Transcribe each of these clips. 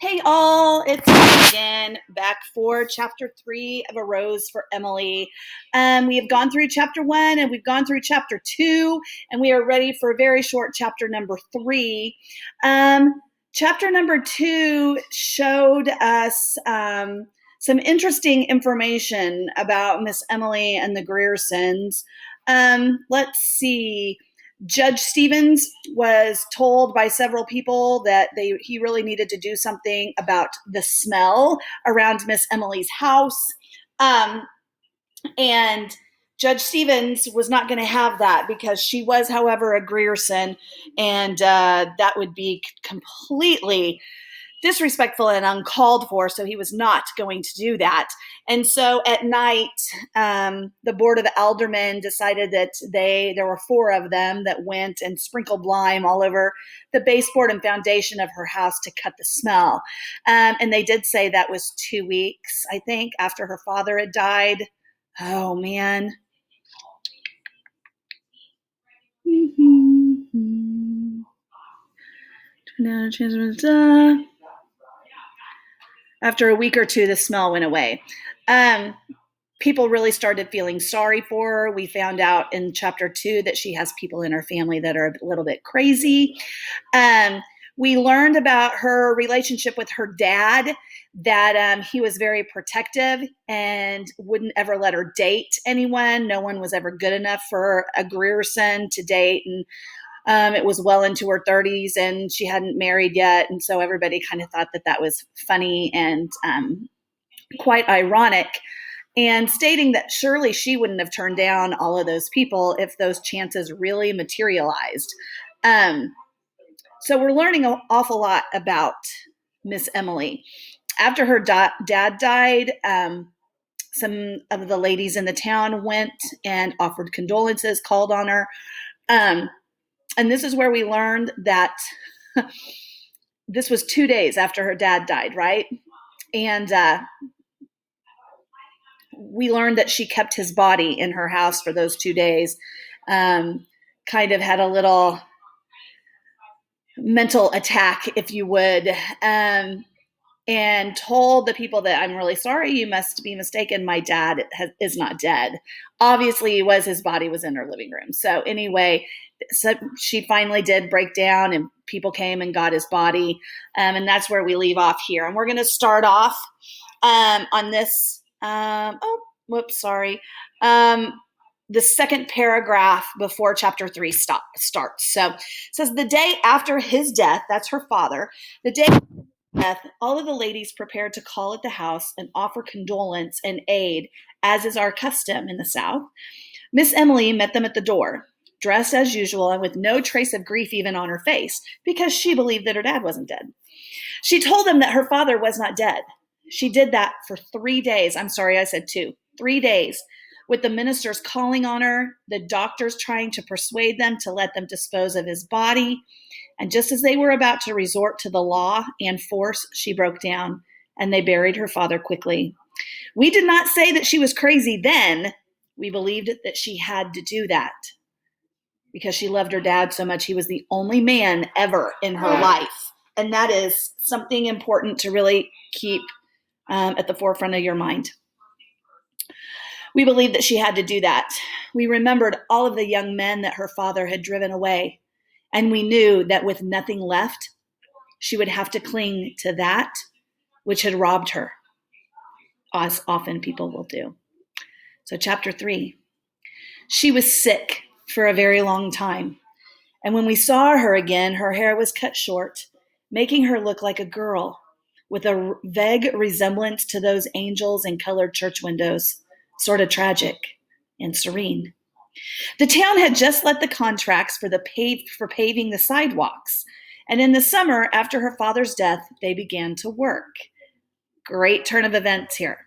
Hey all, it's me again, back for chapter 3 of A Rose for Emily. We have gone through chapter 1 and we've gone through chapter 2, and we are ready for a very short chapter number 3. Chapter number 2 showed us some interesting information about Miss Emily and the Griersons. Let's see. Judge Stevens was told by several people that he really needed to do something about the smell around Miss Emily's house. And Judge Stevens was not going to have that because she was, however, a Grierson, and that would be completely disrespectful and uncalled for, so he was not going to do that. And so at night, the Board of Aldermen decided that there were 4 of them that went and sprinkled lime all over the baseboard and foundation of her house to cut the smell. And they did say that was 2 weeks, I think, after her father had died. Oh, man. After a week or 2, the smell went away. People really started feeling sorry for her. We found out in chapter 2 that she has people in her family that are a little bit crazy. We learned about her relationship with her dad, that he was very protective and wouldn't ever let her date anyone. No one was ever good enough for a Grierson to date, and it was well into her 30s and she hadn't married yet. And so everybody kind of thought that was funny and quite ironic, and stating that surely she wouldn't have turned down all of those people if those chances really materialized. So we're learning an awful lot about Miss Emily. After her dad died, some of the ladies in the town went and offered condolences, called on her. And this is where we learned that this was 2 days after her dad died, right? And we learned that she kept his body in her house for those 2 days, kind of had a little mental attack, if you would, and told the people that, I'm really sorry, you must be mistaken, my dad is not dead. Obviously, his body was in her living room. So anyway, so she finally did break down and people came and got his body, and that's where we leave off here. And we're going to start off on this, the second paragraph before chapter 3 starts. So it says, the day after his death, that's her father, the day after his death, all of the ladies prepared to call at the house and offer condolence and aid, as is our custom in the South. Miss Emily met them at the door, dressed as usual and with no trace of grief even on her face, because she believed that her dad wasn't dead. She told them that her father was not dead. She did that for 3 days. I'm sorry, I said 2. 3 days, with the ministers calling on her, the doctors trying to persuade them to let them dispose of his body. And just as they were about to resort to the law and force, she broke down, and they buried her father quickly. We did not say that she was crazy then. We believed that she had to do that because she loved her dad so much. He was the only man ever in her life. And that is something important to really keep at the forefront of your mind. We believed that she had to do that. We remembered all of the young men that her father had driven away, and we knew that with nothing left, she would have to cling to that which had robbed her, as often people will do. So chapter 3, she was sick for a very long time, and when we saw her again, her hair was cut short, making her look like a girl with a vague resemblance to those angels in colored church windows, sort of tragic and serene. The town had just let the contracts for paving the sidewalks, and in the summer after her father's death, they began to work. Great turn of events here.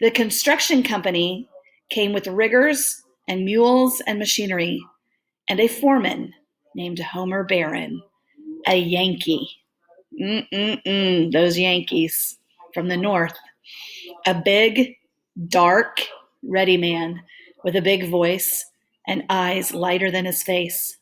The construction company came with riggers and mules and machinery, and a foreman named Homer Barron, a Yankee. Those Yankees from the north. A big, dark, ready man with a big voice and eyes lighter than his face.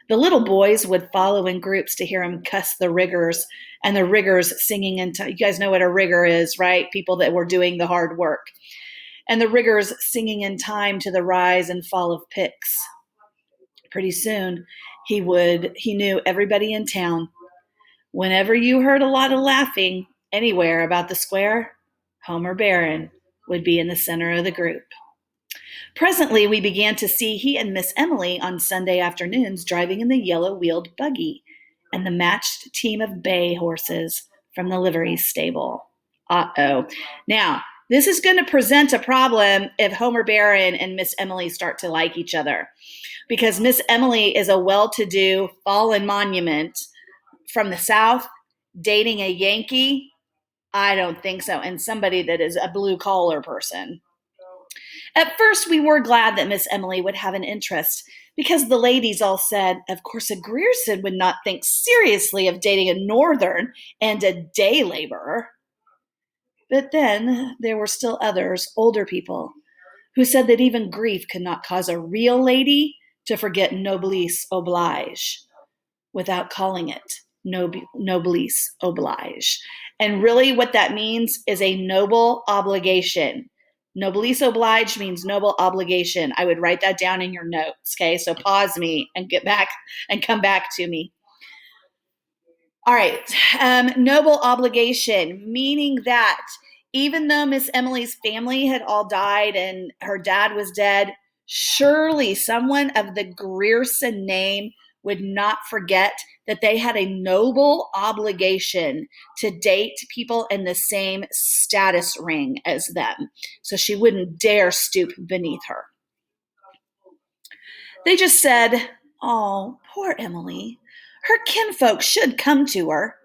The little boys would follow in groups to hear him cuss the riggers and the riggers singing into, you guys know what a rigger is, right? People that were doing the hard work. And the riggers singing in time to the rise and fall of picks. Pretty soon, he knew everybody in town. Whenever you heard a lot of laughing anywhere about the square, Homer Barron would be in the center of the group. Presently, we began to see he and Miss Emily on Sunday afternoons driving in the yellow-wheeled buggy and the matched team of bay horses from the livery stable. Uh-oh. Now, this is going to present a problem if Homer Barron and Miss Emily start to like each other, because Miss Emily is a well-to-do fallen monument from the South dating a Yankee. I don't think so. And somebody that is a blue-collar person. At first, we were glad that Miss Emily would have an interest, because the ladies all said, of course, a Grierson would not think seriously of dating a Northern and a day laborer. But then there were still others, older people, who said that even grief could not cause a real lady to forget noblesse oblige without calling it noblesse oblige. And really what that means is a noble obligation. Noblesse oblige means noble obligation. I would write that down in your notes, okay? So pause me and get back and come back to me. All right, noble obligation, meaning that even though Miss Emily's family had all died and her dad was dead, surely someone of the Grierson name would not forget that they had a noble obligation to date people in the same status ring as them. So she wouldn't dare stoop beneath her. They just said, "Oh, poor Emily. Her kinfolk should come to her."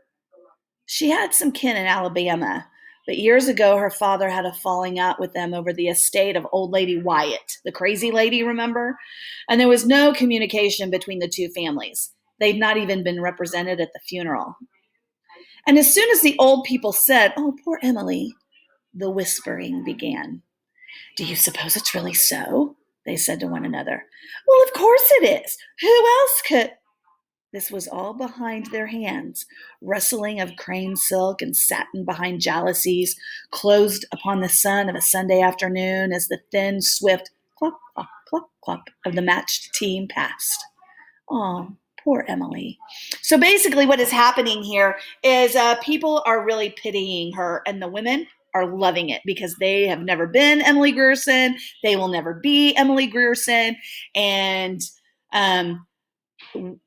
She had some kin in Alabama, but years ago her father had a falling out with them over the estate of old lady Wyatt, the crazy lady, remember? And there was no communication between the two families. They'd not even been represented at the funeral. And as soon as the old people said, "Oh, poor Emily," the whispering began. "Do you suppose it's really so?" they said to one another. "Well, of course it is. Who else could?" This was all behind their hands, rustling of crane silk and satin behind jalousies, closed upon the sun of a Sunday afternoon as the thin, swift clop, clop, clop, clop of the matched team passed. Oh, poor Emily. So basically what is happening here is people are really pitying her, and the women are loving it because they have never been Emily Grierson. They will never be Emily Grierson. And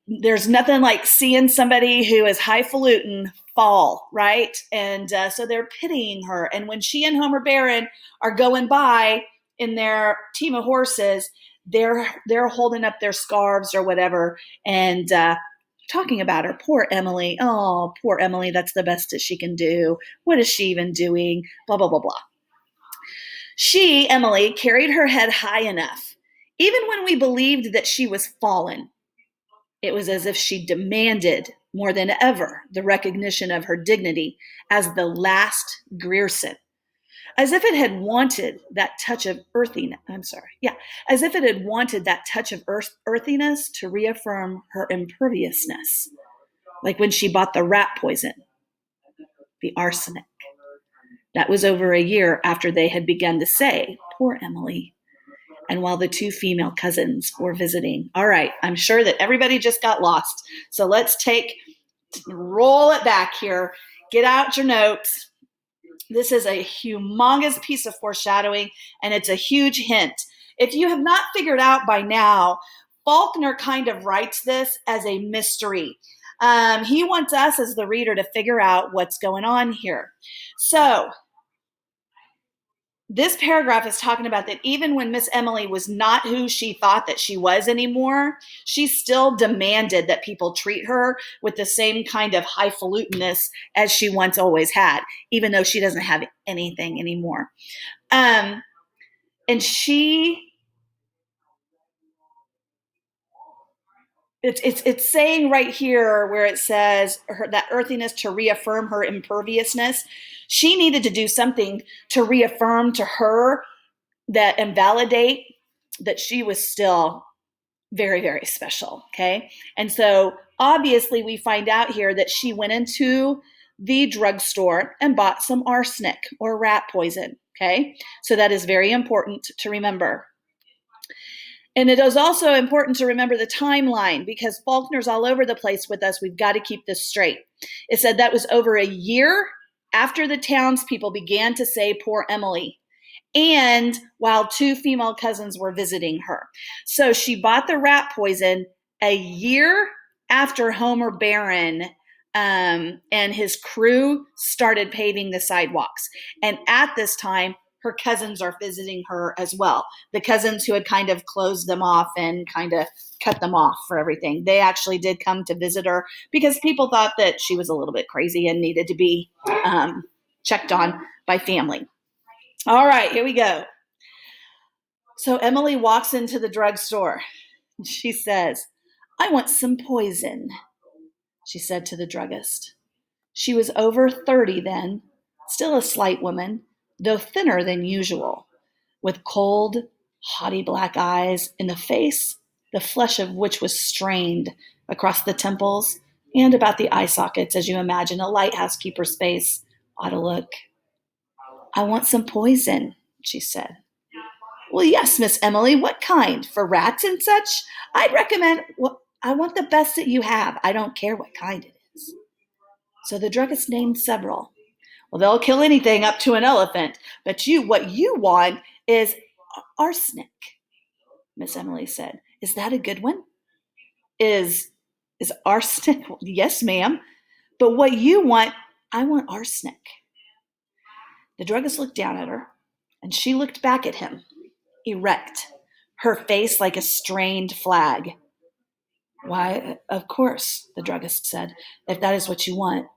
there's nothing like seeing somebody who is highfalutin fall, right? And so they're pitying her. And when she and Homer Barron are going by in their team of horses, they're holding up their scarves or whatever and talking about her. Poor Emily. Oh, poor Emily. That's the best that she can do. What is she even doing? Blah, blah, blah, blah. She, Emily, carried her head high enough, even when we believed that she was fallen. It was as if she demanded more than ever the recognition of her dignity as the last Grierson, as if it had wanted that touch of earthiness. As if it had wanted that touch of earthiness to reaffirm her imperviousness, like when she bought the rat poison, the arsenic. That was over a year after they had begun to say, "Poor Emily," and while the two female cousins were visiting. All right, I'm sure that everybody just got lost. So let's roll it back here. Get out your notes. This is a humongous piece of foreshadowing, and it's a huge hint. If you have not figured out by now, Faulkner kind of writes this as a mystery. He wants us as the reader to figure out what's going on here. So this paragraph is talking about that even when Miss Emily was not who she thought that she was anymore, she still demanded that people treat her with the same kind of highfalutenness as she once always had, even though she doesn't have anything anymore. And it's saying right here where it says that earthiness to reaffirm her imperviousness. She needed to do something to reaffirm to her that and validate that she was still very, very special. Okay. And so obviously we find out here that she went into the drugstore and bought some arsenic or rat poison. Okay, so that is very important to remember. And it is also important to remember the timeline because Faulkner's all over the place with us. We've got to keep this straight. It said that was over a year after the townspeople began to say, "Poor Emily," and while two female cousins were visiting her. So she bought the rat poison a year after Homer Barron and his crew started paving the sidewalks. And at this time, her cousins are visiting her as well. The cousins who had kind of closed them off and kind of cut them off for everything. They actually did come to visit her because people thought that she was a little bit crazy and needed to be checked on by family. All right, here we go. So Emily walks into the drugstore. She says, "I want some poison," she said to the druggist. She was over 30 then, still a slight woman, though thinner than usual, with cold, haughty black eyes in the face, the flesh of which was strained across the temples and about the eye sockets, as you imagine a lighthouse keeper's face ought to look. "I want some poison," she said. "Well, yes, Miss Emily, what kind? For rats and such? I'd recommend, well, I want the best that you have. I don't care what kind it is." So the druggist named several. "Well, they'll kill anything up to an elephant, but what you want is arsenic," Miss Emily said. "Is that a good one?" Is arsenic? "Yes, ma'am. But what you want, I want arsenic." The druggist looked down at her, and she looked back at him, erect, her face like a strained flag. "Why, of course," the druggist said, "if that is what you want.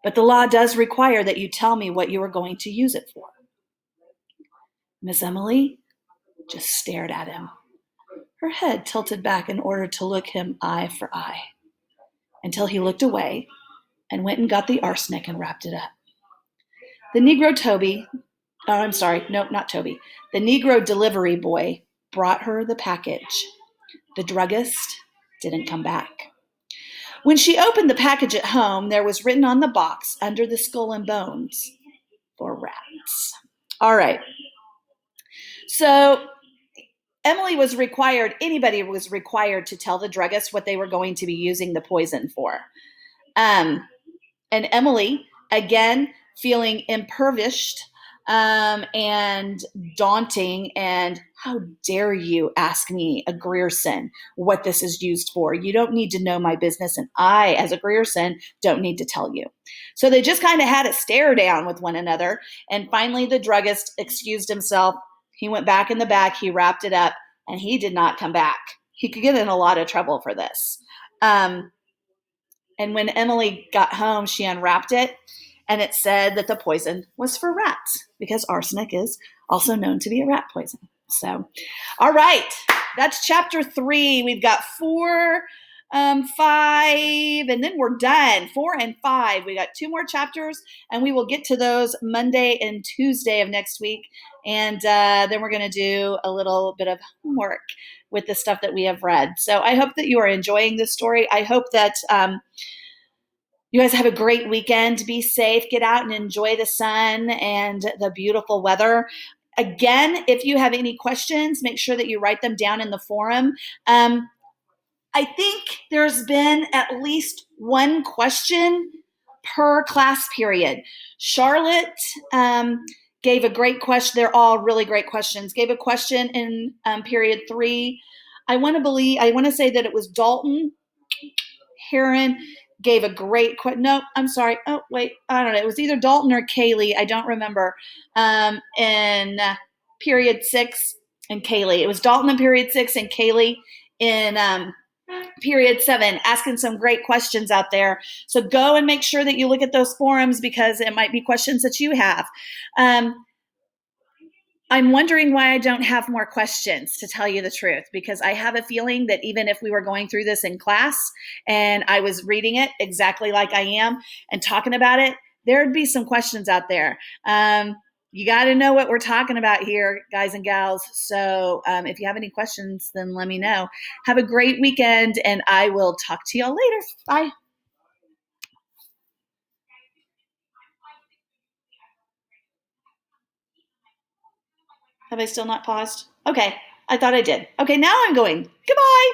But the law does require that you tell me what you are going to use it for." Miss Emily just stared at him, her head tilted back in order to look him eye for eye, until he looked away and went and got the arsenic and wrapped it up. The Negro Toby, oh, I'm sorry, no, not Toby. The Negro delivery boy brought her the package. The druggist didn't come back. When she opened the package at home, there was written on the box under the skull and bones, "For rats." All right. So anybody was required to tell the druggist what they were going to be using the poison for. And Emily, again, feeling impoverished and daunting, and "How dare you ask me, a Grierson, what this is used for? You don't need to know my business, and I, as a Grierson, don't need to tell you." So they just kind of had a stare down with one another, and finally the druggist excused himself. He went back in the back, he wrapped it up, and he did not come back. He could get in a lot of trouble for this. And when Emily got home, she unwrapped it, and it said that the poison was for rats because arsenic is also known to be a rat poison. So, all right, that's chapter 3. We've got 4, 5, and then we're done. 4 and 5. We got 2 more chapters, and we will get to those Monday and Tuesday of next week. And then we're going to do a little bit of homework with the stuff that we have read. So I hope that you are enjoying this story. I hope that you guys have a great weekend. Be safe. Get out and enjoy the sun and the beautiful weather. Again, if you have any questions, make sure that you write them down in the forum. I think there's been at least one question per class period. Charlotte gave a great question. They're all really great questions. Gave a question in period 3. I want to say that it was Dalton Heron gave a great question. No, I'm sorry. Oh, wait. I don't know. It was either Dalton or Kaylee. I don't remember. In period 6 and Kaylee. It was Dalton in period 6 and Kaylee in period 7, asking some great questions out there. So go and make sure that you look at those forums because it might be questions that you have. I'm wondering why I don't have more questions, to tell you the truth, because I have a feeling that even if we were going through this in class and I was reading it exactly like I am and talking about it, there'd be some questions out there. You got to know what we're talking about here, guys and gals. So if you have any questions, then let me know. Have a great weekend, and I will talk to y'all later. Bye. Have I still not paused? Okay, I thought I did. Okay, now I'm going. Goodbye.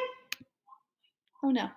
Oh no.